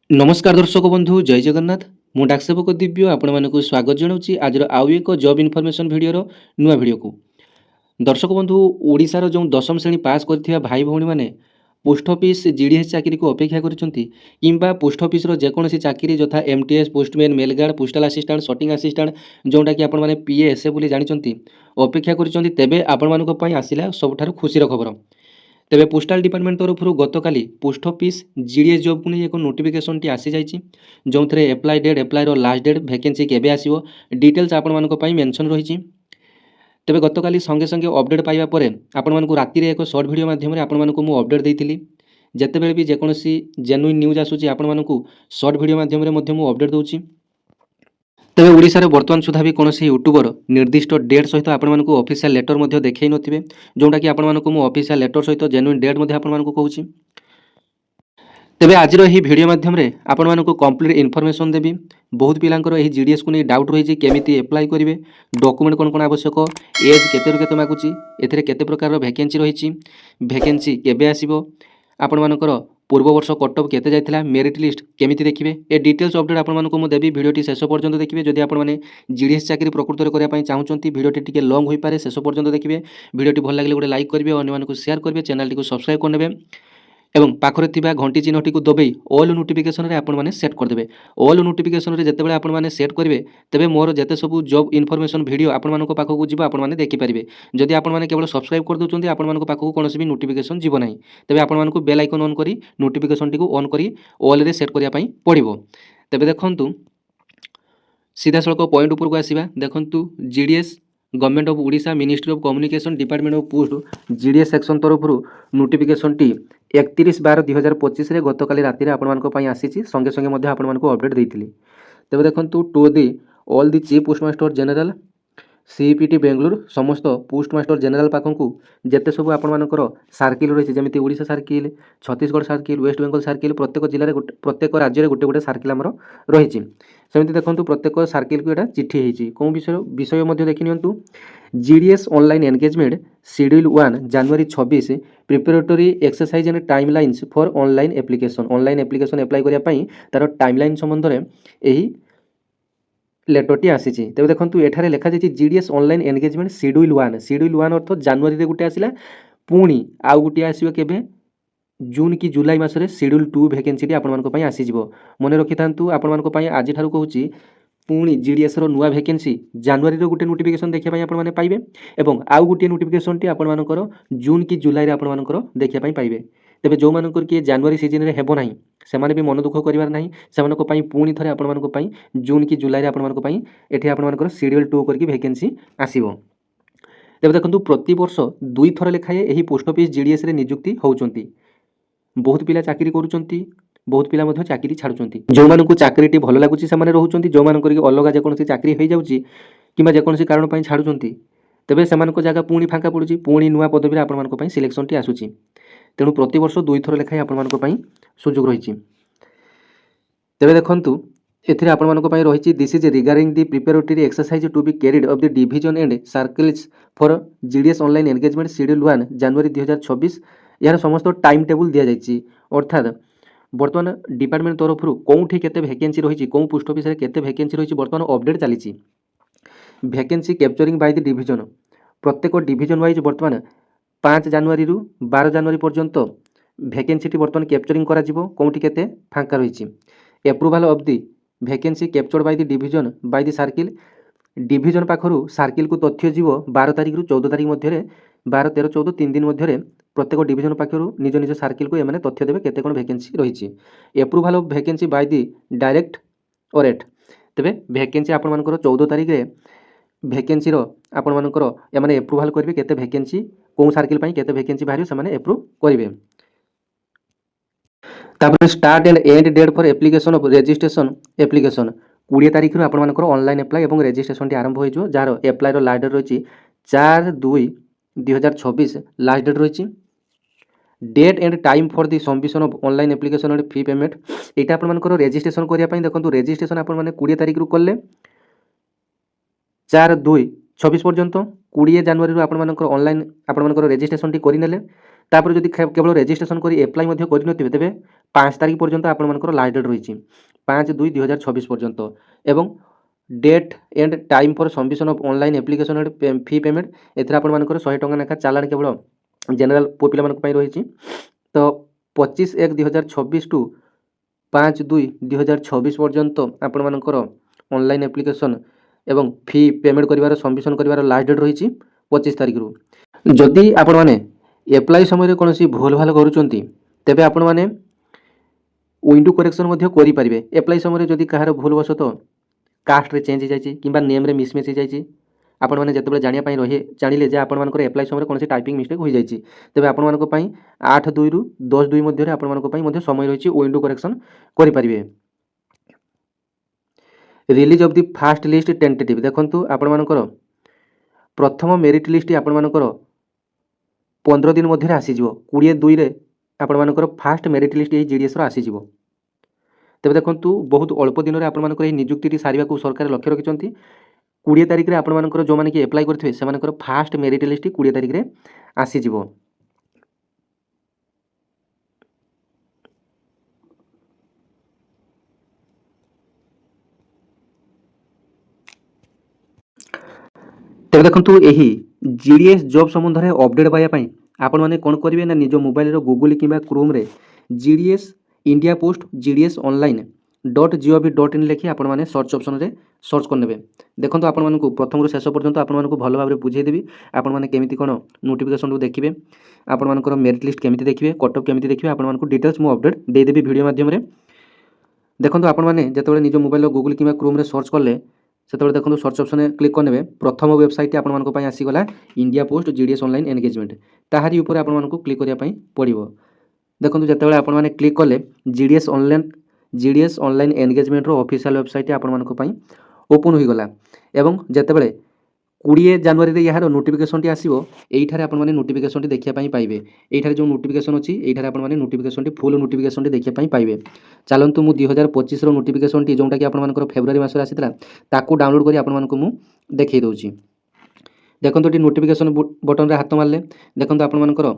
नमस्कार दर्शक बंधु जय जगन्नाथ मु डाकसेवक दिव्य आपण मानक स्वागत जनाऊँगी आज आउ एक जॉब इनफॉरमेशन भिडियो नुआ भिडियो को दर्शक बंधु ओडिशार जो दशम श्रेणी पास कर भाई भौणी मैंने पोस्ट ऑफिस जीडीएस चाकरी को अपेक्षा करिंबा पोस्ट ऑफिस जेकोसी चाकरी यथा MTS postman mail guard postal assistant sorting assistant जोटा कि आपने पीए एसए बोली जानते अपेक्षा करें आपण मानी आसला सबुठ खुशी खबर तेबे पोस्टाल डिपार्टमेंट तरफ गतकाली पोस्ट ऑफिस जीडीएस जॉब को नहीं एक नोटिफिकेशन टी आसी जाइए जो थे एप्लाय डेट एप्लायर लास्ट डेट वैकेंसी केबे आसीबो डिटेल्स आपण मानक पई मेंशन रही तेबे गतकाली संगे संगे अपडेट पाइबा परे आपण मानक राति रे एक शॉर्ट वीडियो माध्यम रे आपण मानक मु अपडेट देइथिली जेतेबेले भी जेकोसी जेन्युइन न्यूज आसुची आपण मानक शॉर्ट वीडियो माध्यम रे मध्य मु अपडेट दउची तेबे ओडिशा रे वर्तमान सुधा भी कोनोसी यूट्यूबर निर्दिष्ट डेट सहित आपण मानक ऑफिशियल लेटर मध्य देखै नथिबे जोंटा कि आपण मानक मु ऑफिशियल लेटर सहित जेन्युइन डेट मध्य आपण मानक कहूची तेबे आजिर ही वीडियो माध्यम रे आपण मानक कंप्लीट इन्फॉर्मेशन देबी बहुत पिलांकर एही जीडीएस को नै डाउट रही केमिति अप्लाई करिवे डॉक्यूमेंट कोन कोन आवश्यक एज केते रु केते मागुची एथिरे केते प्रकार रो वैकेंसी रही वैकेंसी केबे आसीबो आपण मानकर पूर्व वर्ष कट ऑफ केते जाइथिला मेरिट लिस्ट केमिति देखिबे ए डिटेल्स अपडेट आपण मानक मु देबी वीडियोटी शेष पर्यंत देखिबे जदि आपण माने जीडीएस चाकरी प्रकृत रे करिया पई चाहुचंती वीडियोटी टिके लॉन्ग होई पारे शेष पर्यंत देखिबे वीडियोटी भल लागले गोटे लाइक करिवे अन्य मानक शेयर करिवे चैनल टी को सब्सक्राइब करनेबे एवं पाखरे थिबा घंटी चिन्हटी को दबेई ऑल नोटिफिकेशन रे आपण माने सेट कर देबे ऑल नोटिफिकेशन रे जेतेबेले आपण माने सेट करिवे तेबे मोर जेते सब जॉब इन्फॉर्मेशन वीडियो आपण मानको पाखको जिवो आपण माने देखि परिबे जदि आपण माने केवल सब्सक्राइब कर दोचंती आपण मानको पाखको कोनोसी भी नोटिफिकेशन जिवो नाही तेबे आपण मानको बेल आइकन ऑन करी नोटिफिकेशन टी को ऑन करी ऑल रे सेट करिया पई पड़िबो तेबे देखंतु सीधा सड़क पॉइंट ऊपर को आसीबा देखंतु GDS government of Odisha ministry of communication department of post GDS section तरफ नोटिफिकेशन टी 31/12/2025 रे गतकाली राति रे आपण मानको पई आसीची संगे संगे मध्ये आपण मानको अपडेट देइथिली तेबे देखंतु to the all the chief postmaster general CPT Bengaluru समस्त पोस्टमास्टर जनरल पाखंकु जेते सब आपण मानकर सर्किल रही जमी Odisha circle Chhattisgarh circle west Bengal circle प्रत्येक जिले में प्रत्येक राज्य में गोटे गोटे सर्किल आमर रही सेमती देखो प्रत्येक सर्किल को यहाँ चिठी होती कौन विषय देखी नियंतु GDS online engagement schedule 1 January 26 preparatory exercise and timelines for online application apply करने तार टाइमलाइन संबंध में यही लेटरटी आसी तेज देखो एठारे लिखा जाए जीडीएस ऑनलाइन एंगेजमेंट शेड्यूल 1 अर्थ जनवरी रे गोटे आसला पुणी आउ गोटे आसो केबे जून कि जुलाई मासरे शेड्यूल 2 वैकेंसी आपण मानक पई आसी जिवो मने रखि थांतु आपण मानक पई आज ठारू कहूची पुणी जीडीएस रो नुआ वैकेंसी जनवरी रो गोटे नोटिफिकेशन देखिया पई आपण माने पाइबे एवं आउ गोटे नोटिफिकेशन टी आपण मानकर जून कि जुलाई रे आपण मानकर देखिया पई पाइबे तेबे जो मानकर कि जनवरी सीजन रे हेबो नाही सेमाने भी मन दुख करिवार नाही सेमानक पई पुणी थरे आपण मानक पई जून कि जुलाई रे आपण मानक पई एठी आपण मानकर शेड्यूल 2 करके वैकेंसी आसीबो तेबे देखंतु प्रति वर्ष दुई थर लेखाए एही पोस्ट ऑफिस जीडीएस रे नियुक्ति होउचंती बहुत पिला चाकरी करूचंती बहुत पिला मध्य चाकरी छाड़ुचंती जो मानकु चाकरीटी भल लागुची सेमाने रहउचंती जो मानकर कि अलगा जे कोनसी चाकरी होई जाउची किबा जे कोनसी कारण पई छाड़ुचंती तेबे सेमानक जागा पुणी फांका पड़ुची पुणी नुआ पदवी रे आपण मानक पई सिलेक्शन टी आसुची तेणु प्रति वर्ष दुई थर लेखाए आपण मानक पई सुযোগ रहिची तेबे देखंतु एथिरे आपण मानक पई रहिची this is regarding the preparatory exercise to be carried of the division and circles for GDS online engagement schedule 1 January 2026 यार समस्त टाइम टेबल दिया जाइए अर्थात बर्तमान डिपार्टमेंट तरफ कौटी केते वैकेंसी रही कौ पोस्ट ऑफिस रे केते वैकेंसी रही बर्तमान अपडेट चली vacancy capturing bye the division प्रत्येक डिवीजन वाइज बर्तमान 5 जनवरी रु 12 जनवरी पर्यंत वैकेंसी बर्तमान कैप्चरिंग करा जिवो कौटी केते फांका रही approval of the vacancy captured by the division by the circle division पाखरु सर्किल को तथ्य जीव 12 तारिख रु 14 तारिख मध्य 12 13 14 3 दिन मध्य प्रत्येक डिवीजन पाखरु निज निज सर्किल को एमाने तथ्य देबे केते कोन वैकेंसी रही approval of vacancy by the directorate तेबे वैकेंसी आपण मानकर 14 तारिख रे वैकेंसी रो आपण मानकर एमाने एप्रुवाल करबे केते वैकेंसी कोन सर्किल पई केते वैकेंसी बाहरियो सेमाने एप्रूव करबे तापर start and end date for application of registration application 20 तारिख रु आपण मानकर ऑनलाइन अप्लाई एवं रजिस्ट्रेशन टी आरंभ होई जो जार अप्लाई रो लास्ट डेट रही 4/2/2026 लास्ट डेट रही date and time for the submission of online application and fee payment एटा आपण मानकर रजिस्ट्रेशन करिया पई देखंतु रजिस्ट्रेशन आपण माने 20 तारिख रु करले 4/2/26 पर्यंत 20 जनवरी रु आपण मानकर ऑनलाइन आपण मानकर रजिस्ट्रेशन टी करि नेले तापर जदि केवल रेजिस्ट्रेशन कर एप्लाई करनथिबे तेबे 5 तारिख पर्यंत आपनकर लास्ट डेट रही 5/2/2026 पर्यंत एवं date and time for submission of online application and fee payment एथरा आपनकर 100 टंका लेखा चालान केवल जनरल पुओ पिलामानक रही। तो 25/1/2026 टू 5/2/2026 पर्यंत आपनकर ऑनलाइन एप्लिकेशन एवं फी पेमेंट करिवार सबमिशन करिवार लास्ट डेट रही 25 तारिख रु। जदि आपण माने एप्लाई समय कौन भूल भाल करुँच तेबे आपण माने विंडो करेक्शन करि परिबे। एप्लाई समय जदि कहार भूलवश तो कास्ट रे चेंज हो कि नेम रे मिसमेच हो जाए आपण मैंने जिते जानापी रही जानिले जे आपंकर एप्लाई समय कौन टाइपिंग मिस्टेक हो जाए तेज आपण 8/2 रु 10/2 मध्य आपण समय रही विंडो करेक्शन करें। Release of the fast list tentative देखंतु आपणमानकर प्रथम मेरिट लिस्ट आपणमानकर 15 दिन मध्य आसीजिवो 20/2 रे आपणमानकर फास्ट मेरिट लिस्ट ये जीडीएस रो आसीजिवो। तेज देखंतु बहुत अल्प दिन में आपणमानकर ये नियुक्ति सारिबा को सरकार लक्ष्य रखिछंती 20 तारिख रे आपणमानकर जो माने कि एप्लाई करथिबे सेमानकर फास्ट मेरिट लिस्ट 20 तारिख रे आसीजिवो। तेज देखंतु एही जीडीएस जॉब संबंध में अपडेट पाइबा आपण माने कोन करिवे ना निज मोबाइल रो गूगल किबा क्रोम रे GDS India post GDS online .gov.in लिखि आपण माने सर्च ऑप्शन रे सर्च करनेबे। देखंतु आपण मानकु प्रथम रु शेष पर्यंत आपण मानकु भल भाबरे बुझेई देबी आपण माने केमिति कोन नोटिफिकेशन देखिबे आपण मानकर मेरिट लिस्ट केमिति देखिबे कट ऑफ केमिति देखिबे आपण मानकु डिटेल्स मु अपडेट दे देबी वीडियो माध्यम रे। देखंतु आपण माने जतबेले निज मोबाइल रो गूगल किबा क्रोम रे सर्च करले सेतबेले देखंतु सर्च ऑप्शन क्लिक करनेबे प्रथम वेबसाइट आपण मानको पई आसी गला India post GDS online engagement ताहारी ऊपर आपण मानको क्लिक करिया पई पड़िबो। देखंतु जतबेले आपण माने क्लिक करले जीडीएस ऑनलाइन एंगेजमेंट रो ऑफिशियल वेबसाइट आपण मानको पई ओपन होई गला एवं जतबेले 20 जनवरी रे यार नोटिफिकेशन टी आसीबो एइठारे आपण माने नोटिफिकेशन टी देखिया पई पाइबे। एइठारे जो नोटिफिकेशन अछि एइठारे आपण माने notification T full notification T देखिया पई पाइबे। चलंतु मु 2025 रो नोटिफिकेशन टी जोंटा कि आपण मानकर फेब्रुआरी मास रे आसीतला ताकू डाउनलोड करी आपण मानको मु देखै दउची। देखंतु टी नोटिफिकेशन बटन रे हाथ मारले देखंतु आपण मानकर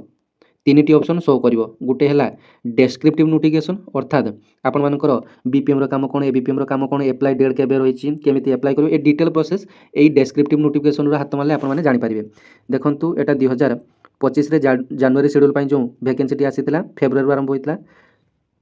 तीनटी ऑप्शन शो करिवो। गुटे हैला डेस्क्रिप्टिव नोटिफिकेशन अर्थात आपण मानकर बीपीएम रो काम कोन एबीपीएम रो काम कोन एप्लाई डेट केबे रहिछि केमिति एप्लाई करिवो ए डिटेल प्रोसेस एई डेस्क्रिप्टिव नोटिफिकेशन रो हाथ मारले आपण माने जानि परिबे। देखंतु एटा 2025 रे जनवरी शेड्यूल पई जो वैकेंसी टी आसीतला फेब्रुआरी रो आरंभ होइतला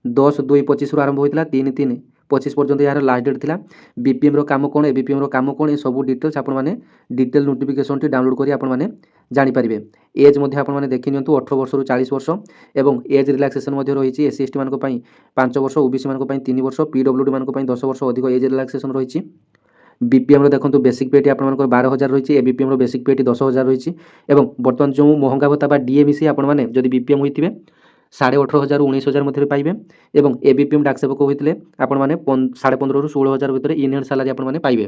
10/2/25 रो आरंभ होइतला 3/3/25 पर्यंत यार लास्ट डेट थिला। बीपीएम रो काम कोन एबीपीएम रो काम कोन ए सब डिटेल्स आपण माने डिटेल नोटिफिकेशन टी डाउनलोड करी आपण माने जानि परिबे। एज मध्य आपण माने देखि नियंतु 18 वर्ष रु 40 वर्ष एवं एज रिलैक्सेशन मध्य रहिछि एससी एसटी मानको पई 5 वर्ष ओबीसी मानको पई 3 वर्ष पीडब्ल्यूडी मानको पई 10 वर्ष अधिक एज रिलैक्सेशन रहिछि। बीपीएम रो देखंतु बेसिक पेटी आपण मानकर 12000 रहिछि एबीपीएम रो बेसिक पेटी 10000 रहिछि एवं वर्तमान जो महंगा भत्ता बा डीएमसी आपण माने जदि बीपीएम होइतिबे 18,500 19,000 मध्य पाइबे एवं एबीपीएम डाक सेवक होइतिले आपण माने 15.5 रु 16,000 भितर इन हैंड सैलरी आपण माने पाइबे।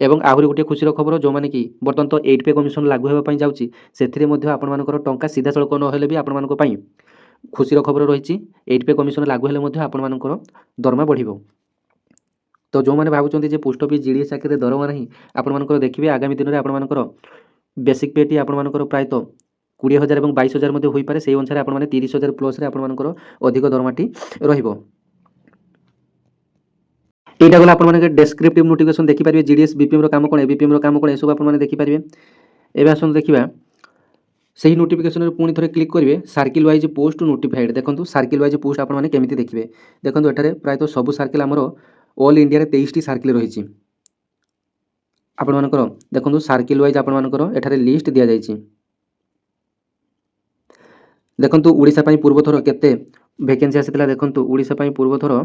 एवं आहुरी गोटे खुशीर खबर जो माने कि बर्तमान तो 8 पे कमिशन लागू हेबा पई जाउची सेथिरे मध्य आपण मानकर टंका सीधा सळक न हेले भी आपण मानको पई खुशीर खबर रहिछि 8 पे कमिशन लागू हेले मध्य आपण मानकर दरमा बढ़िबो। तो जो माने भाबुचंती जे पोस्ट ऑफिस जीडीएस चाकरी दरमा नहीं आपण मानकर देखिबे आगामी दिन रे आपण मानकर बेसिक पेटी आपण मानकर प्राय तो 20,000 एवं 22,000 मध्य होई पारे सेही अनुसार आपण माने 30,000 प्लस रे आपण मानकर अधिक दरमाटी रहिबो। एटा गला आपण माने डेस्क्रिप्टिव नोटिफिकेशन देखि पारिबे जीडीएस बीपीएम रो काम कोन एबीपीएम रो काम कोन एसो आपण माने देखि पारिबे। एबे आसन देखिबा सही नोटिफिकेशन रे पुनी थरे क्लिक करिवे सर्किल वाइज पोस्ट नोटिफाइड देखंतु सर्किल वाइज पोस्ट आपण माने केमिति देखिबे। देखंतु एठारे प्राय तो सब सर्किल हमरो ऑल इंडिया रे 23 टी सर्किल रहिछि आपण मानकर देखंतु सर्किल वाइज आपण मानकर एठारे लिस्ट दिया जाइछि। देखंतु ओडिसा पई पूर्व थरो केते वैकेंसी आसीतला देखंतु ओडिसा पई पूर्व थरो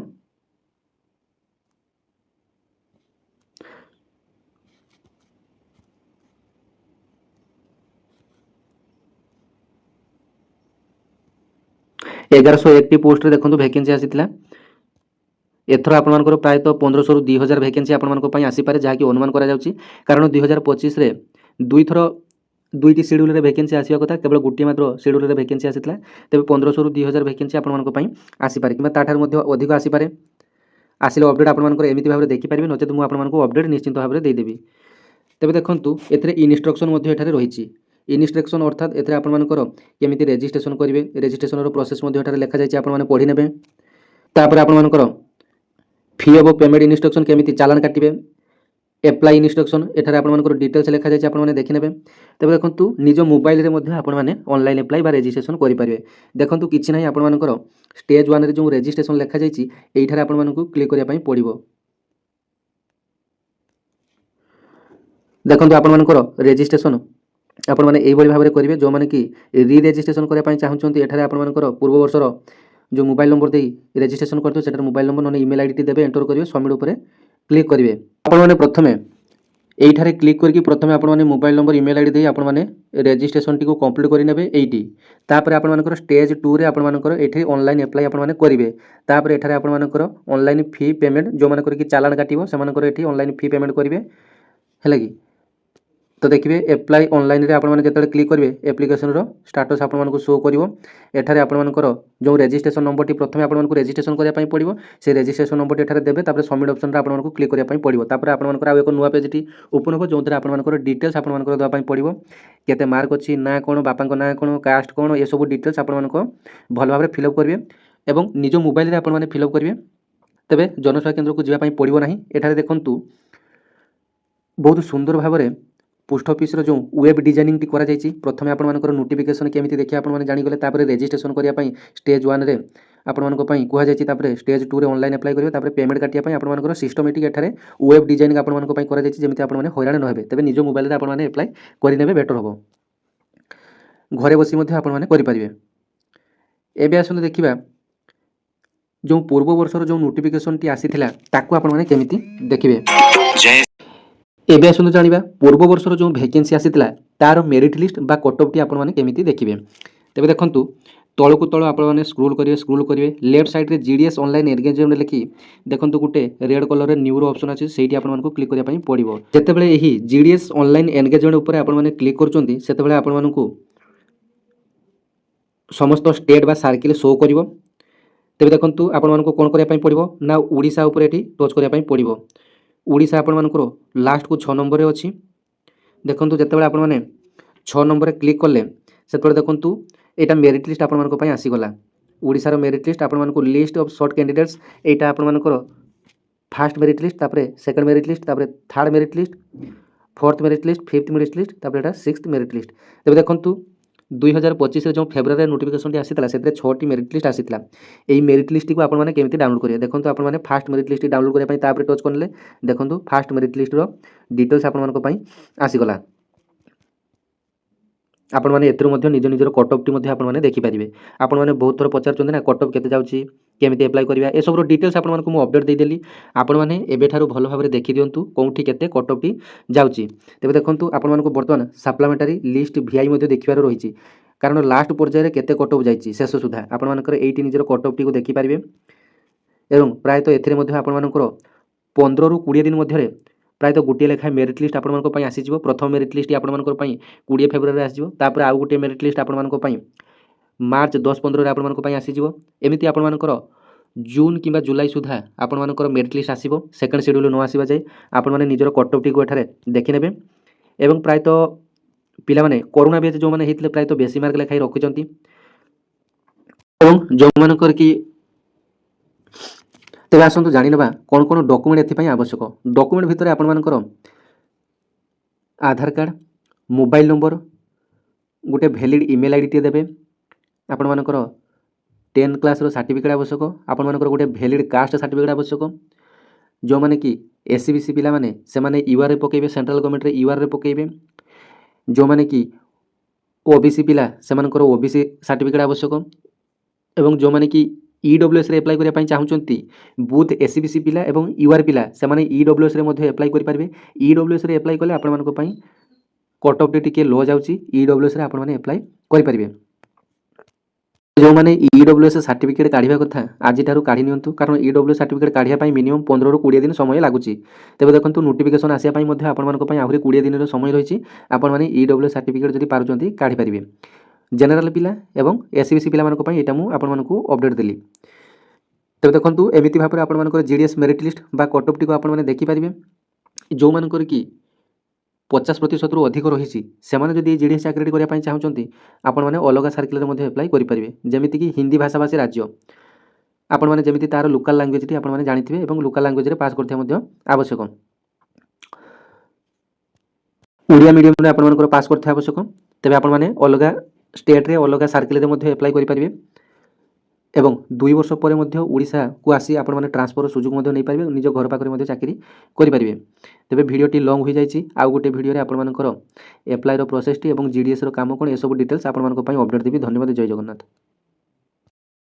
1101 पोस्ट रे देखंतु वैकेंसी आसीतला। एथर आपण मानकर प्राय तो 1500 रु 2000 वैकेंसी आपण मानको पई आसी पारे जहा कि अनुमान करा जाउची कारण 2025 रे दुई थरो दुईटी शेड्यूल रे वैकेंसी आसीया कथा केवल गुटी मात्र शेड्यूल रे वैकेंसी आसीतला तेबे 1500 रु 2000 वैकेंसी आपण मानको पई आसी पारे किबा ताठार मध्ये अधिक आसी पारे। आसिले अपडेट आपण मानकर एमिति भाबरे देखि पारिबे नचेत मु आपण मानको अपडेट निश्चित भाबरे दे देबी। तेबे देखंतु एथरे इंस्ट्रक्शन मध्ये एठारे रहिछि इन्स्ट्रक्शन अर्थात एथरे आपनकर केमिति रेजिस्ट्रेशन करेंगे रेजिस्ट्रेशन प्रोसेस लिखा जाए आपण मैंने पढ़ी ने तापर आपनकर फी ऑफ पेमेंट इन्स्ट्रक्शन केमिति चालान काटिबे एप्लाई इन्स्ट्रक्शन एठारे आपनकर डिटेल्स लिखा जाए आपण मैंने देखि नेबे तबे देखंतु निज मोबाइल रे मध्ये आपण माने ऑनलाइन अप्लाई बा रेजिस्ट्रेशन करि परिबे देखंतु किछि नाही आपण मानकर स्टेज 1 रे जो रेजिस्ट्रेशन लिखा जाइछि एठारे आपण मानकु क्लिक करिया पई पड़िबो देखंतु आपण मानकर रेजिस्ट्रेशन आपण माने एई बळी भाबरे करिवे जो माने कि री रेजिस्ट्रेशन करिया पई चाहुचंती एठारे आपण मानकर पूर्व वर्षर जो मोबाइल नंबर दे रेजिस्ट्रेशन करतो सेटर मोबाइल नंबर नने ईमेल आईडी देबे एंटर करिवे सबमिट ऊपर क्लिक करिवे आपण माने प्रथमे एठारे क्लिक करके प्रथमे आपण माने मोबाइल नंबर ईमेल आईडी दे आपण माने रेजिस्ट्रेशन टी को कंप्लीट करि नेबे एठी तापर आपण मानकर स्टेज 2 रे आपण मानकर एठी ऑनलाइन अप्लाई आपण माने करिवे तापर एठारे आपण मानकर ऑनलाइन फी पेमेंट जो मानकर कि चालान काटिबो से मानकर एठी ऑनलाइन फी पेमेंट करिवे हैला कि तो देखिए एप्लाई ऑनलाइन रे आपण माने जेतले क्लिक करिवे एप्लिकेशन रो स्टेटस आपण मानको शो करिवो एठारे आपण मानकर जो रेजिस्ट्रेशन नंबर टी प्रथमे आपण मानको रेजिस्ट्रेशन करिया पई पड़िवो से रेजिस्ट्रेशन नंबर टी एठारे देबे तापर सबमिट ऑप्शन रे आपण मानको क्लिक करिया पई पड़िवो तापर आपण मानकर आ एको नुवा पेज टी ओपन हो जोंतरे आपण मानकर डिटेल्स आपण मानकर दवा पई पड़िवो केते मार्क अछि ना कोन बापा को ना कोन कास्ट कोन ए सब डिटेल्स आपण मानको भल भाबरे फिल अप करिवे एवं निज मोबाइल रे आपण माने फिल अप करिवे तबे जनसेवा केंद्र को जिबा पई पड़िवो नाही एठारे देखंतु बहुत सुंदर भाबरे पोस्ट ऑफिस रो जो वेब डिजाइनिंग टी करा जायछि प्रथमे आपण मानकर नोटिफिकेशन केमिति देखि आपण माने जानि गले तापर रेजिस्ट्रेशन करिया पई स्टेज 1 रे आपण मानको पई कुहा जायछि तापर स्टेज 2 रे ऑनलाइन अप्लाई करिवे तापर पेमेंट काटिया पई आपण मानकर सिस्टमैटिक एठारे वेब डिजाइनिंग आपण मानको पई करा जायछि जेमिति आपण माने हैरान न हेबे तबे निज मोबाइल रे आपण माने अप्लाई करि नेबे बेटर होबो घरे बसी मध्ये आपण माने करि परिबे एबे आसनु देखिबा जो पूर्व वर्षर जो नोटिफिकेशन टी आसीथिला ताकू आपण माने केमिति देखिबे एबे आसनु जानिबा पूर्व वर्षर जो वैकेंसी आसीथिला तार मेरिट लिस्ट बा कट ऑफ टी आपण माने केमिति देखिबे तबे देखंतु तळकु तळ आपण माने स्क्रॉल करिवे लेफ्ट साइड रे जीडीएस ऑनलाइन एंगेजमेंट लिखि देखंतु गुटे रेड कलर रे न्यू रो ऑप्शन अछि सेठी आपण मानको क्लिक करिया पई पड़िबो जेतेबेले एही जीडीएस ऑनलाइन एंगेजमेंट ऊपर आपण माने क्लिक करचोंती सेतेबेले आपण मानको समस्त स्टेट बा सर्किल शो करिवो तबे देखंतु आपण मानको कोन करिया पई पड़िबो ना ओडिसा ऊपर एठी टच करिया पई पड़िबो ओडिसा आपण मानकर लास्ट को 6 नंबर रे अछि देखंतु जेतेबेले आपण माने 6 नंबर रे क्लिक करले सेतेबेले देखंतु एटा मेरिट लिस्ट आपण मानको पई आसी गला ओडिसा रो मेरिट लिस्ट आपण मानको लिस्ट ऑफ शॉर्ट कैंडिडेट्स एटा आपण मानकर फर्स्ट मेरिट लिस्ट तापरे सेकंड मेरिट लिस्ट तापरे third merit list fourth merit list fifth merit list तापरे एटा सिक्स्थ मेरिट लिस्ट तबे देखंतु 2025 रे जो फेब्रुआरी नोटिफिकेशन टी आसीतला सेते 6 टी मेरिट लिस्ट आसीतला एई मेरिट लिस्ट को आपण माने केमिति डाउनलोड करिया देखंतु आपण माने फर्स्ट मेरिट लिस्ट डाउनलोड करिया पई तापरे टच करले देखंतु फर्स्ट मेरिट लिस्ट रो डिटेल्स आपण मानको पई आसी गला आपण माने एतरो मध्ये निज निजर कट ऑफ टी मध्ये आपण माने देखि परिबे आपण माने बहुत थोर पचार चंदे ना कट ऑफ केते जाउची केमिति अप्लाई करिया ए सब रो डिटेल्स आपण मानको मु अपडेट दे देली आपण माने एबे थारु भलो भाबरे देखि दियंतु कोउठी केते कट ऑफ टी जाउची तबे देखंतु आपण मानको वर्तमान सप्लीमेंटरी लिस्ट वीआई मध्ये देखिबार रहिची कारण लास्ट पर्याय रे केते कट ऑफ जाइची शेष सुधा आपण मानकर एठी निजर कट ऑफ टी को देखि परिबे एवं प्रायतो एथिरे मध्ये आपण मानकर 15 रु 20 दिन मध्ये रे प्रायतो गुटे लेखा मेरिट लिस्ट आपण मानको पई आसी जिवो प्रथम मेरिट लिस्ट आपण मानको पई 20 फेब्रुआरी रे आसी जिवो तापर आउ गुटे मेरिट लिस्ट आपण मानको पई मार्च 10-15 रे आपण मानको पई आसी जिवो एमिति आपण मानकर जून किबा जुलाई सुधा आपण मानकर मेरिट लिस्ट आसीबो सेकंड शेड्यूल न आसीबा जाय आपण माने निजर कट ऑफ टी को एठारे देखि नेबे एवं प्रायतो पिला माने कोरोना बेच जो माने हेतले प्रायतो बेसी मार्क लेखाई रखिचंती एवं जो मानकर की तेबे आसंतु जानि नबा कोन कोन डॉक्यूमेंट एथि पई आवश्यक डॉक्यूमेंट भितरे आपण मानकर आधार कार्ड मोबाइल नंबर गुटे वैलिड ईमेल आईडी टे देबे आपण मानकर 10 क्लास रो सर्टिफिकेट आवश्यक आपण मानकर गुटे वैलिड कास्ट सर्टिफिकेट आवश्यक जो माने की एससीबीसी पिला माने से माने यूआर रे पकेबे सेंट्रल गवर्नमेंट रे यूआर रे पकेबे जो माने कि ओबीसी पिला से मानकर ओबीसी सर्टिफिकेट आवश्यक एवं जो माने कि ईडब्ल्यूएस रे अप्लाई करिया पई चाहुचंती बुथ एससीबीसी पिला एवं यूआर पिला से माने ईडब्ल्यूएस रे मध्ये अप्लाई करि पारबे ईडब्ल्यूएस रे अप्लाई कले आपण मानको पई कट ऑफ टिके लो जाउची ईडब्ल्यूएस रे आपण माने अप्लाई करि पारबे जो माने ईडब्ल्यूएस सर्टिफिकेट काढिबा कथा आज थारु काढी नियंतु कारण ईडब्ल्यूएस सर्टिफिकेट काढिया पई मिनिमम 15 रु 20 दिन समय लागुची तबे देखंतु नोटिफिकेशन आसिया पई मध्ये आपण मानको पई आहुरी 20 दिन रो समय रहिची आपण माने ईडब्ल्यूएस सर्टिफिकेट जदी पारुचंती काढी परिबे जनरल पिला एवं एससीबीसी पिला मानको पई एटा मु आपण मानको अपडेट देली तबे देखंतु एमिति भाबरे आपण मानको जीडीएस मेरिट लिस्ट बा कट ऑफ टी को आपण माने देखि परिबे जो मानकर की 50% ଅଧିକ ରହିଛି ସେମାନେ ଯଦି ଏଇ ଜିଡିଏସ୍ ଚାକିରି କରିବା ପାଇଁ ଚାହୁଁଛନ୍ତି ଆପଣମାନେ ଅଲଗା ସାର୍କେଲରେ ମଧ୍ୟ ଆପ୍ଲାଏ କରିପାରିବେ। ଯେମିତିକି ହିନ୍ଦୀ ଭାଷାଭାଷୀ ରାଜ୍ୟ ଆପଣମାନେ ଯେମିତି ତାର ଲୋକାଲ୍ ଲାଙ୍ଗୁଏଜଟି ଆପଣମାନେ ଜାଣିଥିବେ ଏବଂ ଲୋକାଲ୍ ଲାଙ୍ଗୁଏଜରେ ପାସ୍ କରିଥିବା ମଧ୍ୟ ଆବଶ୍ୟକ। ଓଡ଼ିଆ ମିଡ଼ିୟମରେ ଆପଣମାନଙ୍କର ପାସ୍ କରିଥିବା ଆବଶ୍ୟକ। ତେବେ ଆପଣମାନେ ଅଲଗା ଷ୍ଟେଟ୍ରେ ଅଲଗା ସାର୍କେଲରେ ମଧ୍ୟ ଆପ୍ଲାଏ କରିପାରିବେ ଏବଂ 2 ବର୍ଷ ପରେ ମଧ୍ୟ ଓଡ଼ିଶାକୁ ଆସି ଆପଣମାନେ ଟ୍ରାନ୍ସଫର ସୁଯୋଗ ମଧ୍ୟ ନେଇପାରିବେ, ନିଜ ଘର ପାଖରେ ମଧ୍ୟ ଚାକିରି କରିପାରିବେ। ତେବେ ଭିଡ଼ିଓଟି ଲଙ୍ଗ୍ ହୋଇଯାଇଛି, ଆଉ ଗୋଟେ ଭିଡ଼ିଓରେ ଆପଣମାନଙ୍କର ଆପ୍ଲାଏର ପ୍ରୋସେସଟି ଏବଂ ଜିଡିଏସ୍ର କାମ କ'ଣ ଏସବୁ ଡିଟେଲ୍ସ ଆପଣମାନଙ୍କ ପାଇଁ ଅପଡ଼େଟ୍ ଦେବି। ଧନ୍ୟବାଦ, ଜୟ ଜଗନ୍ନାଥ।